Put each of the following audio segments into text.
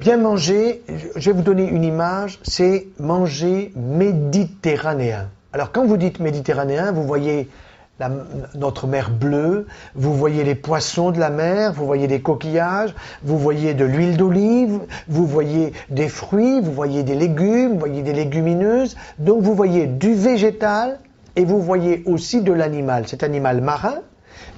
Bien manger, je vais vous donner une image, c'est manger méditerranéen. Alors quand vous dites méditerranéen, vous voyez notre mer bleue, vous voyez les poissons de la mer, vous voyez des coquillages, vous voyez de l'huile d'olive, vous voyez des fruits, vous voyez des légumes, vous voyez des légumineuses, donc vous voyez du végétal et vous voyez aussi de l'animal. Cet animal marin,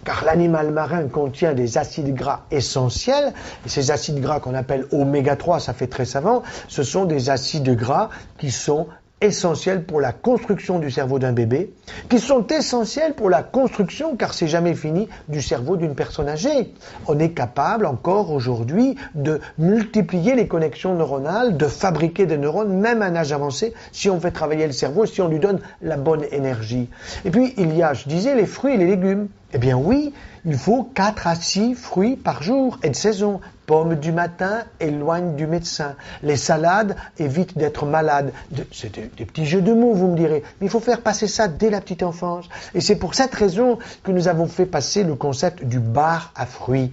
car l'animal marin contient des acides gras essentiels, et ces acides gras qu'on appelle oméga 3, ça fait très savant, ce sont des acides gras qui sont essentiels pour la construction du cerveau d'un bébé, qui sont essentiels pour la construction, car c'est jamais fini, du cerveau d'une personne âgée. On est capable encore aujourd'hui de multiplier les connexions neuronales, de fabriquer des neurones, même à un âge avancé, si on fait travailler le cerveau, si on lui donne la bonne énergie. Et puis il y a, je disais, les fruits et les légumes. Eh bien oui, il faut 4 à 6 fruits par jour et de saison. Pommes du matin, éloigne du médecin. Les salades, évite d'être malade. C'est des petits jeux de mots, vous me direz. Mais il faut faire passer ça dès la petite enfance. Et c'est pour cette raison que nous avons fait passer le concept du bar à fruits.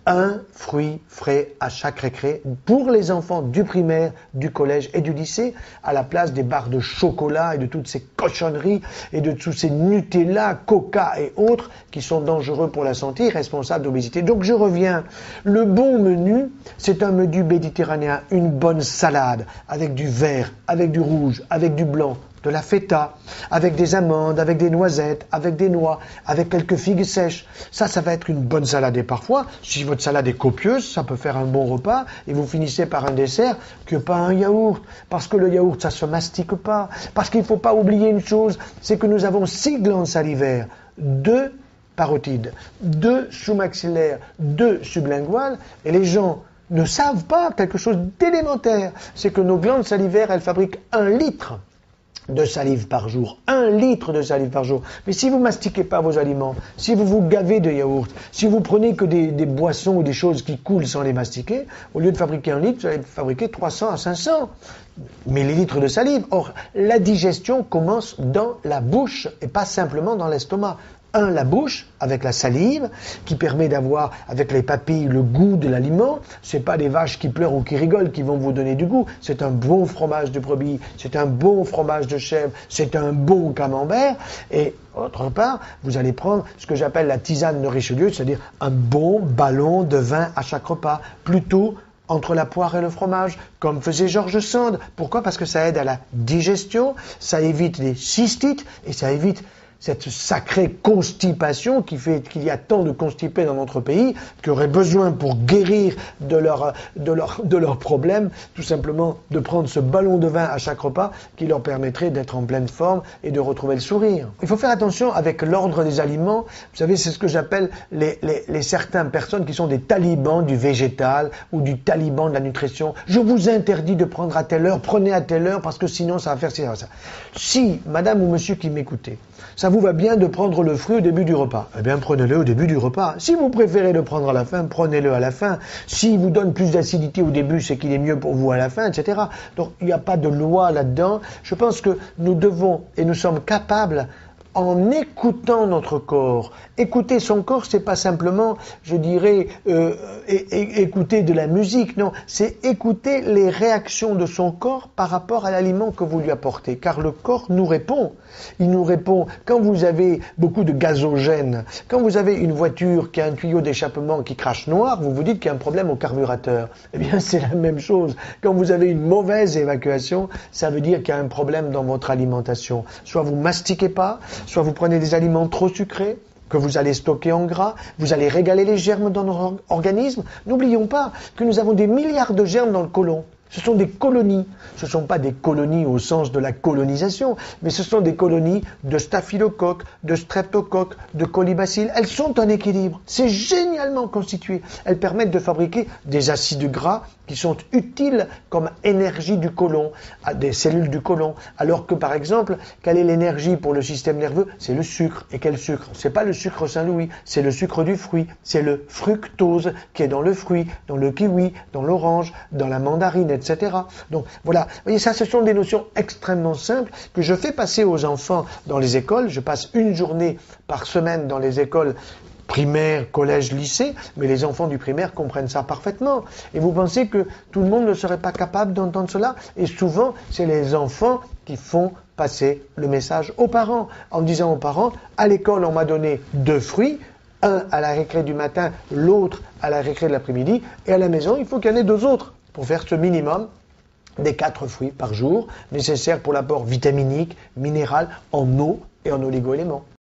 Un fruit frais à chaque récré pour les enfants du primaire, du collège et du lycée, à la place des barres de chocolat et de toutes ces cochonneries et de tous ces Nutella, Coca et autres qui sont dangereux pour la santé et responsables d'obésité. Donc je reviens. Le bon menu, c'est un menu méditerranéen, une bonne salade avec du vert, avec du rouge, avec du blanc, de la feta, avec des amandes, avec des noisettes, avec des noix, avec quelques figues sèches. Ça va être une bonne salade. Et parfois, si votre salade est copieuse, ça peut faire un bon repas et vous finissez par un dessert que pas un yaourt. Parce que le yaourt, ça se mastique pas. Parce qu'il ne faut pas oublier une chose, c'est que nous avons 6 glandes salivaires, 2 parotides, 2 sous-maxillaires, 2 sublinguales, et les gens ne savent pas quelque chose d'élémentaire. C'est que nos glandes salivaires, elles fabriquent 1 litre de salive par jour, 1 litre de salive par jour. Mais si vous mastiquez pas vos aliments, si vous vous gavez de yaourt, si vous prenez que des boissons ou des choses qui coulent sans les mastiquer, au lieu de fabriquer 1 litre, vous allez fabriquer 300 à 500 millilitres de salive. Or, la digestion commence dans la bouche et pas simplement dans l'estomac. La bouche, avec la salive, qui permet d'avoir, avec les papilles, le goût de l'aliment. C'est pas des vaches qui pleurent ou qui rigolent qui vont vous donner du goût. C'est un bon fromage de brebis, c'est un bon fromage de chèvre, c'est un bon camembert. Et, autre part, vous allez prendre ce que j'appelle la tisane de Richelieu, c'est-à-dire un bon ballon de vin à chaque repas, plutôt entre la poire et le fromage, comme faisait George Sand. Pourquoi? Parce que ça aide à la digestion, ça évite les cystites et ça évite cette sacrée constipation qui fait qu'il y a tant de constipés dans notre pays qui auraient besoin pour guérir de leurs problèmes, tout simplement de prendre ce ballon de vin à chaque repas qui leur permettrait d'être en pleine forme et de retrouver le sourire. Il faut faire attention avec l'ordre des aliments. Vous savez, c'est ce que j'appelle les certaines personnes qui sont des talibans du végétal ou du taliban de la nutrition. Je vous interdis de prendre à telle heure, prenez à telle heure parce que sinon ça va faire ça. Si, madame ou monsieur qui m'écoutez, ça vous va bien de prendre le fruit au début du repas. Eh bien, prenez-le au début du repas. Si vous préférez le prendre à la fin, prenez-le à la fin. S'il vous donne plus d'acidité au début, c'est qu'il est mieux pour vous à la fin, etc. Donc, il n'y a pas de loi là-dedans. Je pense que nous devons et nous sommes capables, en écoutant notre corps. Écouter son corps, c'est pas simplement, je dirais, écouter de la musique, non, c'est écouter les réactions de son corps par rapport à l'aliment que vous lui apportez, car le corps nous répond. Il nous répond, quand vous avez beaucoup de gazogène, quand vous avez une voiture qui a un tuyau d'échappement qui crache noir, vous vous dites qu'il y a un problème au carburateur. Eh bien, c'est la même chose. Quand vous avez une mauvaise évacuation, ça veut dire qu'il y a un problème dans votre alimentation. Soit vous mastiquez pas, soit vous prenez des aliments trop sucrés, que vous allez stocker en gras, vous allez régaler les germes dans notre organisme. N'oublions pas que nous avons des milliards de germes dans le côlon. Ce sont des colonies. Ce ne sont pas des colonies au sens de la colonisation, mais ce sont des colonies de staphylocoques, de streptocoques, de colibacilles. Elles sont en équilibre. C'est génialement constitué. Elles permettent de fabriquer des acides gras qui sont utiles comme énergie du côlon, à des cellules du côlon. Alors que, par exemple, quelle est l'énergie pour le système nerveux? C'est le sucre. Et quel sucre? C'est pas le sucre Saint-Louis, c'est le sucre du fruit. C'est le fructose qui est dans le fruit, dans le kiwi, dans l'orange, dans la mandarine, etc. Donc, voilà. Vous voyez, ça, ce sont des notions extrêmement simples que je fais passer aux enfants dans les écoles. Je passe une journée par semaine dans les écoles primaire, collège, lycée, mais les enfants du primaire comprennent ça parfaitement. Et vous pensez que tout le monde ne serait pas capable d'entendre cela? Et souvent, c'est les enfants qui font passer le message aux parents, en disant aux parents, à l'école, on m'a donné 2 fruits, un à la récré du matin, l'autre à la récré de l'après-midi, et à la maison, il faut qu'il y en ait 2 autres pour faire ce minimum des 4 fruits par jour, nécessaires pour l'apport vitaminique, minéral, en eau et en oligo-éléments.